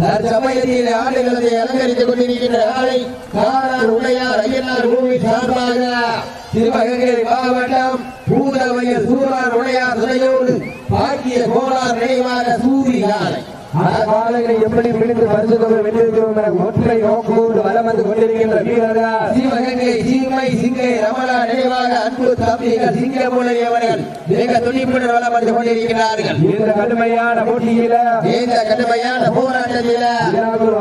தற்சமயத்தில் ஆடுகளத்தை அலங்கரித்துக் கொண்டிருக்கின்ற ஆலை காரார் உடையார் ஐயனார் பூமி சார்பாக சிவகங்கை மாவட்டம் பூதவயல் சூரார் உடையார் துணையோடு பாக்கிய கோளார் நினைவாக சூரி ஆலை காலைகளை எப்படி பிடித்து பரிசு தொகை வென்றிருக்கிறோம் என ஒற்றை நோக்கோடு வலம் வந்து கொண்டிருக்கின்ற வீரர்கள் சிவகங்கை சீமை சிங்கை ரமணா நினைவாக அன்பு தம்பிகள் சிங்கமுலையவர்கள் மிக துணிப்புடன் வலம் வந்து கொண்டிருக்கிறார்கள். இந்த கடுமையான போட்டியில இந்த கடுமையான போராட்டத்தில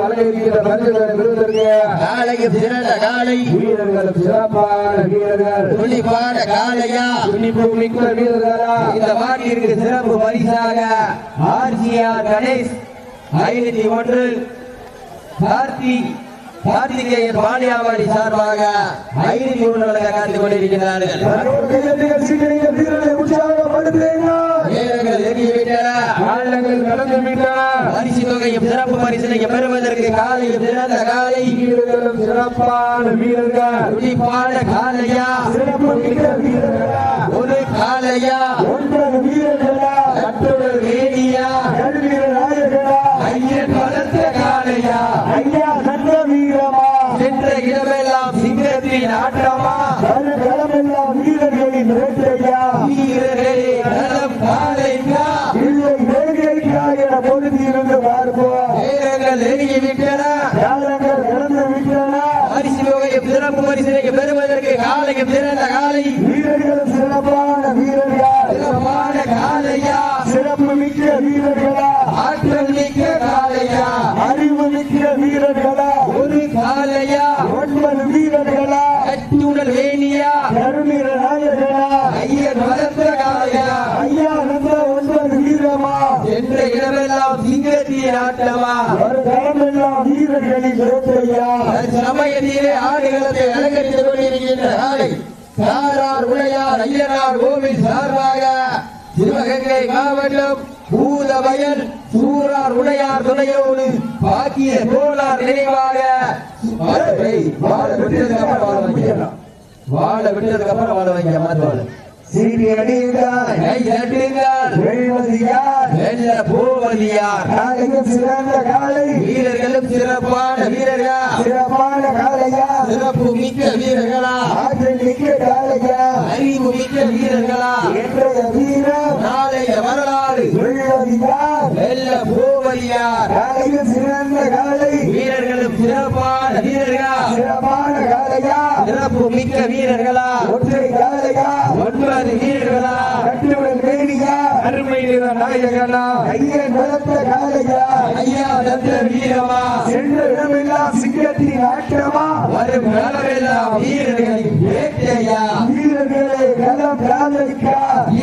அலங்கரிக்கின்ற பரிசு தொகை பெறுவதற்கு காலைக்கு சிறந்த காலை வீரர்கள் சிறப்பான வீரர்கள் துணிப்பான காலையா துணிப்பு மிக்க வீரர்களா இந்த மாட்டிற்கு சிறப்பு பரிசாக ஆர்ஜிஆர் கணேஷ் 501 கார்த்திகேயன் பாண்டியாவாடி சார்பாக 501 காத்துக் கொண்டிருக்கிறார்கள். பரிசு தொகையும் சிறப்பு பரிசனை பெறுவதற்கு காலையும் சிறந்த காலை வீரர்களும் சிறப்பான வீரர்கள் துடிப்பான காலையா சிறப்பு வீரர்களா ஒரு காலையா 9 வீரர்களா மற்றொரு வேடியா ஐயன் வளர்த்த காலையா ஐயா சந்த வீரமா சென்ற இடமெல்லாம் சிங்கத்தின் ஆட்டமா களமெல்லாம் வீரர்களின் வேட்டையா வீரர்களே களம் காலையா இல்லை வேகைக்கா என பொழுதிருந்து பார்ப்போம் வீரர்கள் நெருங்கி விட்டன காலங்கள் கடந்து விட்டன பரிசு தொகையும் சிறப்பு பரிசினை பெறுவதற்கு காலையும் சிறந்த காலை வீரர்கள் சிறப்பான வீரர்கள் சிறப்பான காலையா சிறப்பு மிக்க வீரர்களா ஆற்றல் மிக்க காலையா அறிவு மிக்க வீரர்களா ஒரு காலையா 9 வீரர்களா கட்டுடல் வேணியா கருணீர நாயகனா ஐயன் வளர்த்த காலையா ஐயா நம்ப 9 வீரமா என்ற இடமெல்லாம் சிங்கத்தின் ஆட்டமா ஒரு களமெல்லாம் வீரர்களின் வேட்டையா சமயத்திலே ஆடுகளத்தை அலங்கரித்துக் கொண்டிருக்கின்ற ஆலை காரார் உடையார் ஐயனார் கோவில் சார்பாக சிவகங்கை மாவட்டம் பூதவயல் சூரார் உடையார் துணையோடு பாக்கிய கோளார் நினைவாக வாழ விட்டதுக்கு அப்புறம் வாழ வைக்க மாற்றுவாள் சீட்டி அடியுங்கள் கை தட்டுங்கள் வெல்வது யார் வெல்ல போவது யார் காலையும் சிறந்த காலை வீரர்களும் சிறப்பான வீரர்களா சிறப்பான காலையா சிறப்பு மிக்க வீரர்களா ஆற்றல் மிக்க காலையா அறிவு மிக்க வீரர்களா இன்றைய வீரர் நாளைய வரலாறு வெல்வது யார் வெல்ல போவது யார் காலையும் சிறந்த காலை வீரர்களும் சிறப்பான வீரர்களா சிறப்பான காலையா சிறப்பு மிக்க வீரர்களா ஒற்றை காலையா 9 வீரர்களா கட்டுடல் வேணியா அருமை நாயகனா ஐயன் வளர்த்த காலையா ஐயா தந்த வீரமா சென்ற இடமெல்லாம் சிங்கத்தின் ஆட்டமா வரும் களமெல்லாம் வீரர்களின் வேட்டையா வீரர்களை களம் காலைக்கா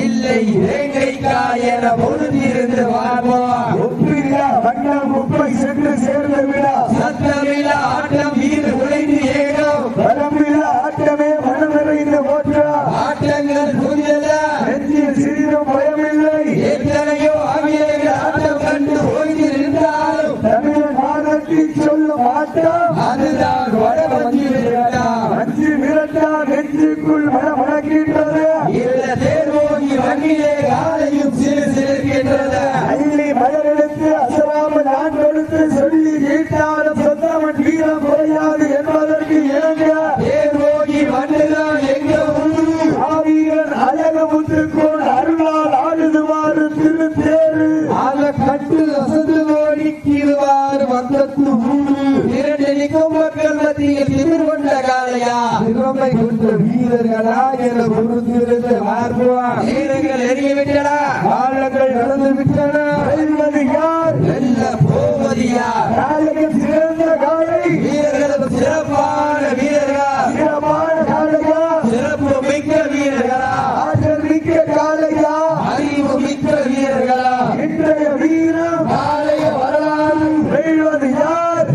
இல்லை வேங்கைக்கா என பொழுதிருந்து வாழ்வோம் ஒப்பில்லா வண்ணம் குப்பை சென்று சேர்ந்த விழா சத்தமில்லா ஆட்டம் வீரர் உழைந்து ஏகம் வரமில்லா ஆட்டமே மனம் நிறைந்த ஓட்டா ஆட்டங்கள் நெஞ்சில் சிறிதும் பயமில்லை எத்தனையோ ஆவியர்கள் ஆட்டம் கண்டு ஓய்ந்து நின்றாலும் தமிழன் மாதத்தில் சொல்லும் ஆட்டம் அதுதான் வடமஞ்சி விரட்டா நெஞ்சுக்குள் மனமணக்கின்றது இந்த தேர்வோகி வங்கிலே காலையும் சிறு சிறுக்கின்றது அள்ளி மலரெடுத்து அசராமல் நான் கொடுத்து சொல்லி கேட்டாலும் சொந்தமன் வீரம் குறையாது என்பதற்கு இணங்க தேர்வோகி மண்ணுதான் எங்க ஆவீரன் அழகமுத்துக்கோள் அருளால் ஆடுதுவாறு திருத்தேரு ஆக கட்டு அசந்து ஓடிக்குவாறு வந்தத்து இரண்டு நிற்கும் மக்கள் மத்தியில் திமிர் கொண்ட காலையா திறமை கொண்ட வீரர்களா என பொறுத்திருந்து பார்ப்போம் வீரர்கள் எறியவிட்டன காலங்கள் நடந்து விட்டன வெல்வது யார் வெல்ல போவது யார் காலையில் சிறந்த காலை வீரர்களும் சிறப்பான வீரர்களா சிறப்பான காலையா சிறப்பு மிக்க வீரர்களா ஆற்றல் மிக்க காலையா அறிவு மிக்க வீரர்களா இன்றைய வீரம் காலைய வரலாறு வெல்வது யார்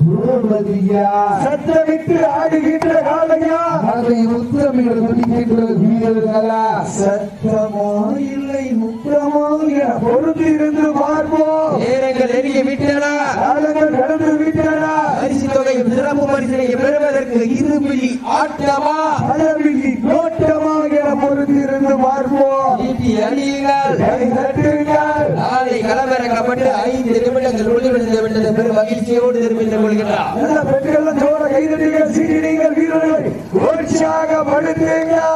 போவது யார் சத்தமிட்டு ஆடுகின்ற காலையா அதை முத்தமிழ் துடிக்கின்ற வீரர்களா சத்தமோ இல்லை முத்தமோ என பொறுத்திருந்து பார்ப்போம் நேரங்கள் எரிய விட்டன காலங்கள் கடந்து விட்டன பரிசு தொகையும் சிறப்பு பரிசினை பெறுவதற்கு இருபிலி ஆட்டமா அளவிலி நோட்டமா என பொறுத்திருந்து பார்ப்போம். நாளை களமிறக்கப்பட்டு 5 நிமிடங்கள் முடிவடைந்து பெரும் மகிழ்ச்சியோடு தெரிவித்துக் கொள்கிறார். பெண்கள் ஜோர கைதட்டிகள் சீட்டினீங்கள் வீரர்களை உற்சாகப்படுத்துங்கள்.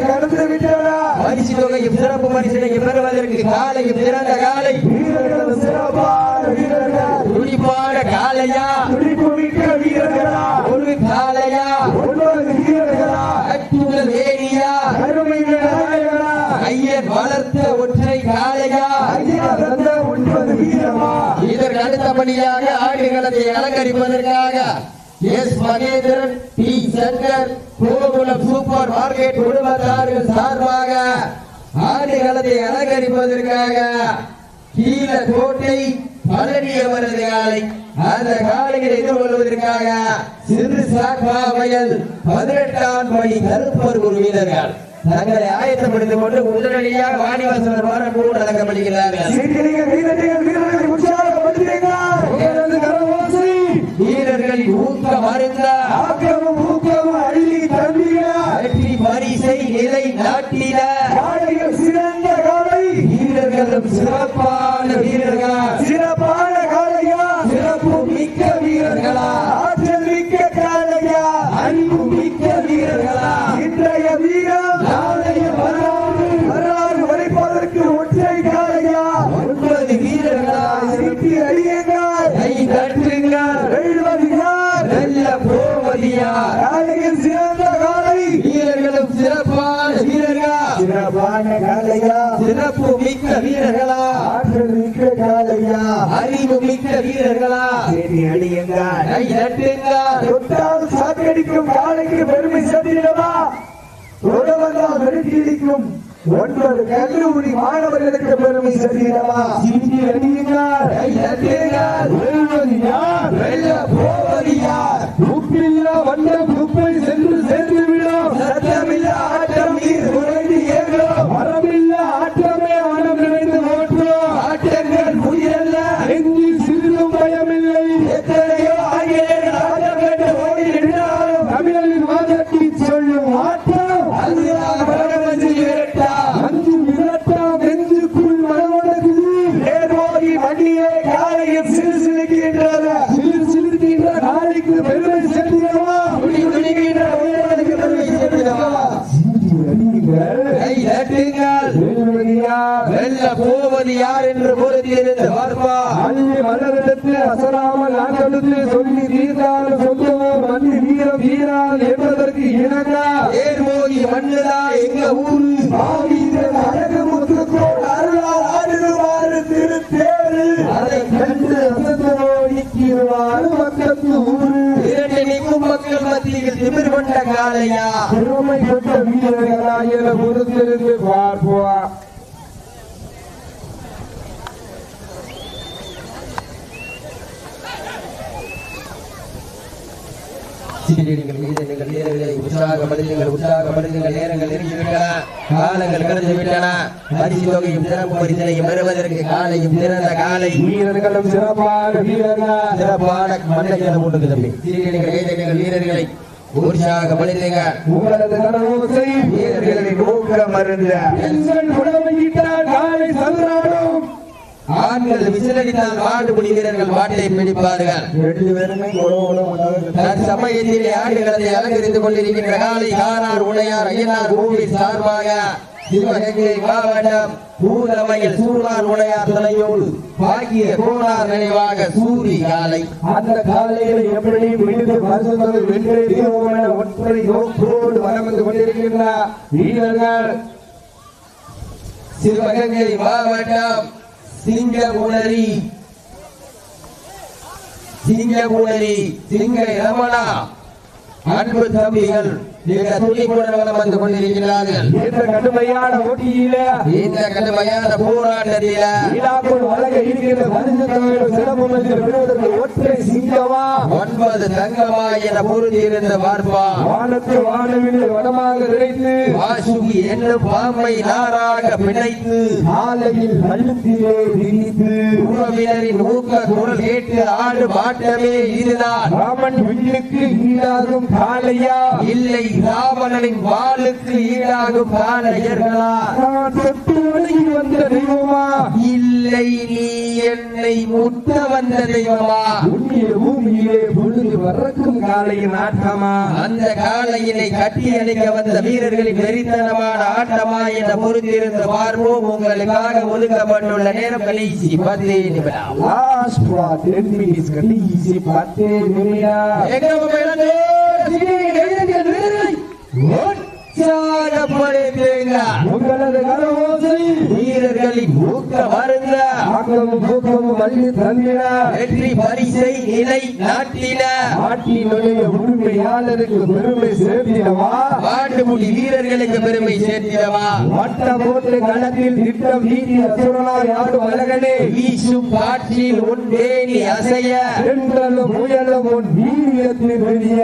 கடந்து விட்டன பரிசு தொகையும் சிறப்பு பரிசினையும் பெறுவதற்கு காலையும் சிறந்த காலை வீரர்கள் சிறப்பான வீரர்கள் துடிப்பான காலையா துடிப்பு மிக்க வீரர்களா ஒரு காலையா 9 வீரர்களா அற்புதல் வேணியா அருமை நாயகனா ஐயர் வளர்த்த ஒற்றை காலையா ஐயா தந்த 9 வீரமா. இதற்கு அடுத்தபடியாக ஆடுகளத்தை அலங்கரிப்பதற்காக S Mahendran T Shankar Gokulam supermarket குடும்பத்தார்கள் சார்பாக ஆடுகளத்தை அலங்கரிப்பதற்காக கீழக்கோட்டை பழனியவரது காலை அந்த காலையை எதிர்கொள்வதற்காக சிறு சாக்கா வயல் 18ஆம் படி கருப்பர் குரு வீரர்கள் தங்களை ஆயத்தப்படுத்திக் கொண்டு உடனடியாக வாணிவாசனர் வரக்கூட அடக்கப்படுகிறார்கள். வீரர்களின் ஊக்கம் அறிந்த அள்ளி தந்திட வெற்றி பரிசை நிலை நாட்டிட சிறந்த காலை வீரர்களும் சிறப்பான வீரர்களா சிறப்பான காலையா சிறப்பு மிக்க வீரர்களா ஆற்றல் மிக்க காலையா அன்பு மிக்க வீரர்களா இன்றைய வீரம் நாளைய வரலாறு வரைப்பதற்கு ஒற்றை காலையா 9 வீரர்களா சிட்டி அடியுங்கள் கை தட்டுங்கள் வெல்வதியார் வெல்ல போவதியார் காலையில் சிறந்த காலை வீரர்களும் சிறப்பான வீரர்களா சிறப்பான காலையா சிறப்பு மிக்க வீரர்களா ஆற்றல் மிக்க காலையா அறிவு மிக்க வீரர்களா சிட்டி அடியுங்கள் கை தட்டுங்கள் தொட்டால் சாக்கடிக்கும் காலைக்கு பெருமை சேர்த்திடவா தொடவந்தால் வெடிக்கும் 9 கல்லூரி மாணவர்களுக்கு பெருமை சேர்த்திடவா சிட்டி அடியுங்கள் கை தட்டுங்கள் வெல்வது யார் வெல்ல போவது யார் உப்பில்லா வண்டம் குப்பை சென்று சேர்ந்து விடும் சத்தமில்ல ஆட்டம் நீர் உறைந்து ஏறும் மரமில்லா ஆட்டமே மனம் நிறைந்து ஓட்டும் ஆட்டங்கள் புதிரல்ல நெஞ்சில் சிறிதும் பயமில்லை எத்தனையோ ஆங்கிலேயர்கள் ஆட்டம் கண்டு ஓடி நின்றாலும் தமிழின் வாதத்தை சொல்லும் ஆட்டம் அதுதான் பரமசி விரட்டா அஞ்சு விரட்டா நெஞ்சுக்குள் மனமுடகு நேர்மோடி வண்டியை காலையில் சிறுகின்றது சிலிர்க்கின்ற நாளைக்கு பெருமை சேர்த்திடவா துணிகின்ற உயரத்துக்கு பெருமை சேர்த்திடவா கை தட்டுங்கள் வெல்ல போவது யார் என்று பொறுத்திருந்து பார்ப்பா அள்ளி மலரெடுத்து அசராமல் நாட்களுக்கு சொல்லி தீர்த்தாலும் சொல்லுவோம் மண்ணி வீரம் வீரால் என்பதற்கு இணங்க ஏர்மோகி மண்ணுதா எங்க ஊரு பாவீரன் அழகு முத்துக்கோள் அருளால் ஆடுவாறு திருத்தேரு அதை கண்டு அசந்து நோடிக்குவாறு மக்கத்து ஊரு இரண்டு நிற்கும் மக்கள் மத்தியில் திமிர் கொண்ட காலையா பெருமை கொண்ட வீரர்களா என பொறுத்திருந்து பார்ப்போம். உற்சாகப்படுத்துங்கள் நேரங்கள் நெருங்கிவிட்டன காலங்கள் கடந்து விட்டன பரிசு தொகையும் சிறப்பு பரிசனையும் பெறுவதற்கு காலையும் சிறந்த காலை வீரர்களும் சிறப்பான வீரர்கள் சிறப்பான மண்டலம் கொண்டது தம்பி சீரியர்கள் வீரர்களை உற்சாகப்படுத்துங்கள் உங்களது கடவுசை வீரர்களை ஊக்கம் மருந்த பெண்கள் உணவையிட்டால் காலை சதுராடும் ஆண்கள் விசிலடித்தால் மாடுபிடி வீரர்கள் மாட்டை பிடிப்பார்கள் 2 பேருமே சமயத்திலே ஆடுகளத்தை அலங்கரித்துக் கொண்டிருக்கின்ற காலை காரார் உடையார் ஐயனார் கோவில் சார்பாக சிவகங்கை மாவட்டம் பூதமையில் சூழார் உடையார் தலையோடு பாக்கிய கோணார் நினைவாக சூரி காலை அந்த காலையில் எப்படி மீண்டும் பரிசுத்தொகை வெற்றி தீர்வோம் என ஒற்றை நோக்கோடு வலம் வந்து கொண்டிருக்கின்ற வீரர்கள் சிவகங்கை மாவட்டம் சிங்ககுணரி சிங்கை ரமணா அன்பு தம்பிகள் மிக துடிப்புடன் வந்து கொண்டிருக்கிறார்கள். இந்த கடுமையான போட்டியில இந்த கடுமையான போராட்டத்தில ஈழாக்குள் வழங்க இருக்கிற பரிசு தொகையில் சிறப்பு மதிப்பில் பெறுவதற்கு ஒற்றை சிங்கமா 9 தங்கமா என பொருந்தியிருந்த பார்ப்பா வானத்து வானவில் வடமாக நினைத்து வாசுகி என்னும் பாம்பை நாராக பிணைத்து காலையில் கழுத்திலே திணித்து உறவினரின் ஊக்க குரல் கேட்டு ஆடு பாட்டமே இதுதான் ராமன் வில்லுக்கு ஈடாகும் காளையா இல்லை ராவணனின் வாளுக்கு ஈடாகும் காளையர்களா நான் தொட்டு வழங்கி வந்த தெய்வமா இல்லை நீ என்னை முட்ட வந்த தெய்வமா உன்னிய பூமியிலே பொழுது வரக்கும் காளையின் ஆட்டமா அந்த காளையினை கட்டி அணைக்க வந்த வீரர்களின் வெறித்தனமான ஆட்டமா என பொறுத்திருந்த பார்ப்போம். உங்களுக்காக ஒதுக்கப்பட்டுள்ள நேரம் கடைசி 10 நிமிடம். Last for 10 minutes கடைசி 10 நிமிடம் உங்களது கரவோசை வீரர்களின் ஊக்க மருந்த ஆக்கமும் ஊக்கமும் அள்ளி தந்திட வெற்றி பரிசை நிலை நாட்டின நாட்டினுடைய உரிமையாளருக்கு பெருமை சேர்த்திடவா மாட்டுமுடி வீரர்களுக்கு பெருமை சேர்த்திடவா வட்ட போட்டு களத்தில் திட்டம் நீதி அசுரனாய் ஆடும் அழகனே வீசும் காற்றில் உன் வேணி அசைய என்றலும் முயலும் உன் வீரியத்தில் வெளிய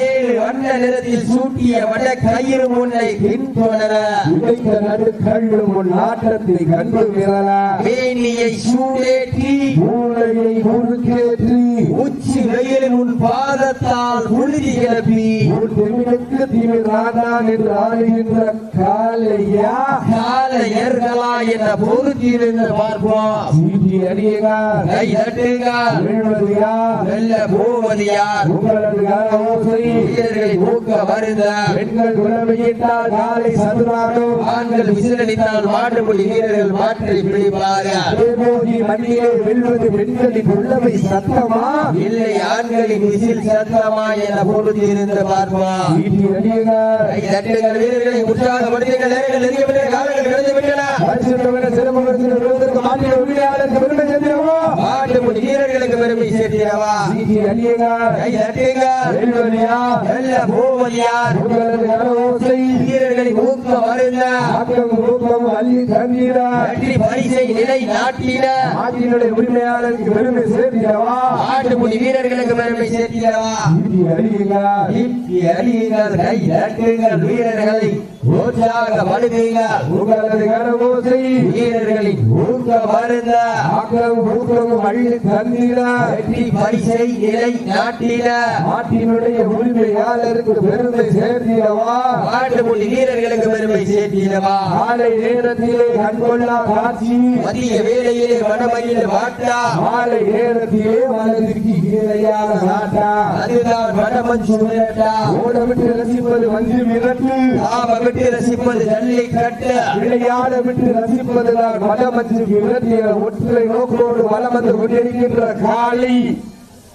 7 வண்ண நிறத்தில் சூட்டிய வட கயிறு முன்னை பின்தொடர உடைத்த நடுக்கள்ளும் உன் நாட்டத்தை கண்டு விரல வேணியை சூடேற்றி மூளையை முறுக்கேற்றி உச்சி வெயிலின் உன் பாதத்தால் உறுதி கிளப்பி உன் தெமிழுக்கு திமிர் நாதான் என்று ஆளுகின்ற காலையா காலையர்களா என்ற பொறுத்திருந்து பார்ப்போம். சீட்டி அடியகார் கை தட்டுங்கள் வீழ்வது யார் வெல்ல போவது யார் உங்களது கரவோசை வீரர்களை ஊக்க வருந்த பெண்கள் குலமையிட்டால் காலை சதுராடும் ஆண்கள் விசிலடித்தால் மாட்டுமுடி வீரர்கள் மாற்றி பிடிப்பார்கள். தேவோகி மண்ணிலே வெல்வது பெண்களின் உள்ளமை சத்தமா இல்லை ஆண்களின் விசில் சத்தமா என பொறுத்திருந்து பார்ப்போம். சீட்டி அடியகார் கை தட்டுங்கள் வீரர்களை உற்சாகப்படுத்துங்கள். நேரங்கள் நெருங்கிவிட்டன, காலங்கள் கடந்து விட்டன. பரிசுத்தவன சிறப்பு பரிசு பெறுவதற்கு மாநில உரிமையாளருக்கு பெருமை சேர்த்திடவா மாட்டுமுடி வீரர்களுக்கு பெருமை சேர்த்திடவா சீட்டி அடியகார் கை தட்டுங்கள் வெல்வது யார் வெல்ல போவது யார் உங்களது கரவோசை வீரர்களின் ஊக்க வருந்த ஆக்கம் ஊக்கம் அள்ளி தந்திட வெற்றி பரிசை நிலை நாட்டின நாட்டினுடைய உரிமையாளருக்கு பெருமை சேர்த்திடவா மாட்டுமுடி வீரர்களுக்கு பெருமை சேர்த்திடவா சீட்டி அடியகார் இப்படி அடியுங்கள், கை தட்டுங்கள், வீரர்களை உற்சாகப்படுத்துங்கள். உங்களது கரவோசை வீரர்களின் ஊக்க வருந்த ஆக்கம் ஊக்கம் அள்ளி தந்திட வெற்றி பரிசை நிலை நாட்டின நாட்டினுடைய உரிமையாளருக்கு பெருமை சேர்த்திடவா மாட்டுமுடி வீரர்களுக்கு பெருமை சேர்த்திடவா காலை நேரத்திலே கண்கொள்ளா காட்சி மதிய வேளையிலே மனமகிழ மாட்டா மாலை நேரத்திலே மனதிற்கு இணையான நாட்டா அதுதான் மனமஞ்சு விரட்டா ஓடவிட்டு ரசிப்பது மஞ்சு மிரட்டு ஆப விட்டு ரசிப்பது ஜல்லி கட்டு விளையாட விட்டு ரசிப்பதுதான் மனமஞ்சு மிரட்டிய ஒற்றை நோக்கோடு வலம் வந்து கொண்டிருக்கின்ற காளி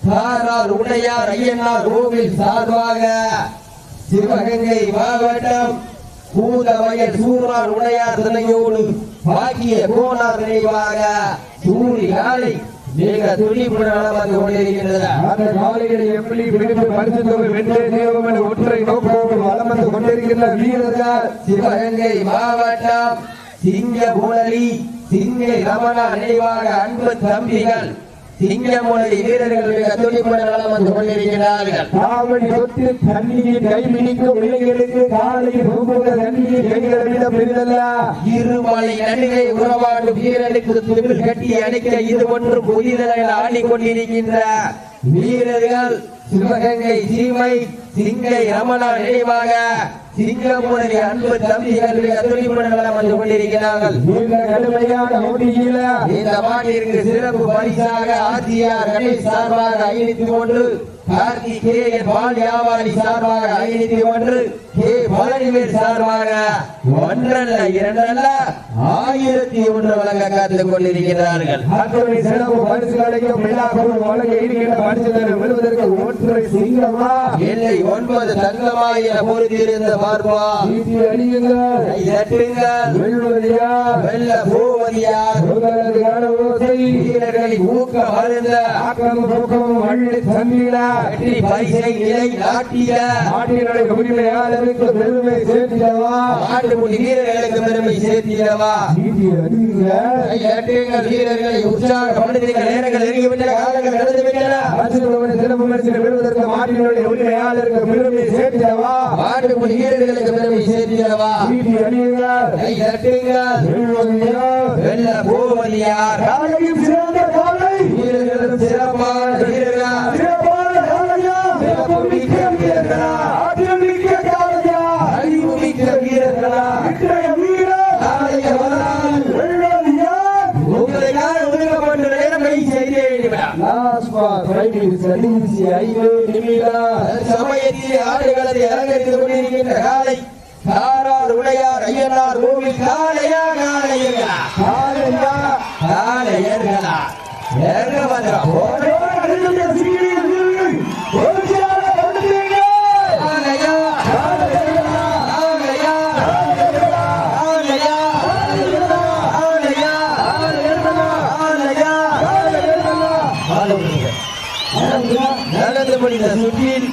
சாரார் உடையார் ஐயனார் கோவில் சார்பாக சிவகங்கை மாவட்டம் பூதவயல் சூரார் உடையார் திணையோடு பாக்கிய கோனார் நினைவாக சூரி காலை மிக துடிப்புடன் வந்து கொண்டிருக்கின்றன. அந்த காளைகளை எப்படி பிடித்து பரிசு தொகை வென்றே தேவம் என ஒற்றை நோக்கோடு வலம் வந்து கொண்டிருக்கின்ற வீரர்கள் சிவகங்கை மாவட்டம் சிங்கமுனலி சிங்கை ரமணா நினைவாக அன்பு தம்பிகள் சிங்கமுனலி வீரர்கள் மிக துடிப்புடன் வந்து கொண்டிருக்கிறார்கள். காவடி தொட்டு தண்ணியில் கை மினிக்கும் இளைஞர்களுக்கு காலை பூமுக தண்ணியில் கைகளிட பெரிதல்ல இருமலை நடுவே உறவாடும் வீரனுக்கு துணிவில் கட்டி அணைக்க இது ஒன்றும் புதிதென ஆடிக்கொண்டிருக்கின்ற வீரர்கள் சிவகங்கை சீமை சிங்கை ரமணா நினைவாக சிங்கமுனலி அன்பு தம்பிகள் மிக துடிப்புடன் வந்து கொண்டிருக்கிறார்கள். இந்த கடுமையான போட்டியில இந்த மாட்டிற்கு சிறப்பு பரிசாக ஆர்ஜிஆர் கணேஷ் சார்பாக 501, கார்த்திகேயன் பால் வியாபாரி சார்பாக 501, கே பழனிவேல் சார்பாக 1 அல்ல 2 அல்ல 1001 வழங்க காத்துக் கொண்டிருக்கிறார்கள். அத்தனை சிறப்பு பரிசுகளையும் விழாக்குள் வழங்க இருக்கின்ற பரிசுகளை வெல்வதற்கு ஒற்றை சிங்கமா இல்லை 9 தங்கமாய் என பொறுத்திருந்த பார்ப்பா சீட்டி அடியுங்கள் வெல்லுவதையா வெல்வது யார் வெல்ல போவது கோமதியார் வீரர்களை ஊக்கம் அழுந்த அள்ளி தந்திட வெற்றி பரிசை நிலை நாட்டிட நாட்டினுடைய உரிமையாளருக்கு பெருமை சேர்த்திடவா நாட்டுக்குடி வீரர்களுக்கு பெருமை சேர்த்திடவா வீரர்களை உற்சாகப்படுத்துகிற நேரங்கள் நெருங்கிவிட்ட காலங்கள் கடந்துவிட்டன சிறப்பு மனுஷன் விடுவதற்கு மாட்டினுடைய உரிமையாளருக்கு பெருமை சேர்த்திடவா நாட்டுக்குடி வீரர்களுக்கு பெருமை சேர்த்திடவா வெள்ள கோமதியார் சிறந்த காலை வீரர்களும் சிறப்பான வீரர்கள் அறிவுமிக்க வீரர்களா உங்களுக்காக ஒதுக்கப்பட்ட நேரம் சமயத்தில் ஆடுகளத்தை அலங்கரித்துக் கொண்டிருக்கின்ற காலை காரார் உடையார் ஐயனார் கோவில் காளையா காளையர்களா காளையர்களா எங்க வந்துடும் நடந்து முடிந்த சுற்றில்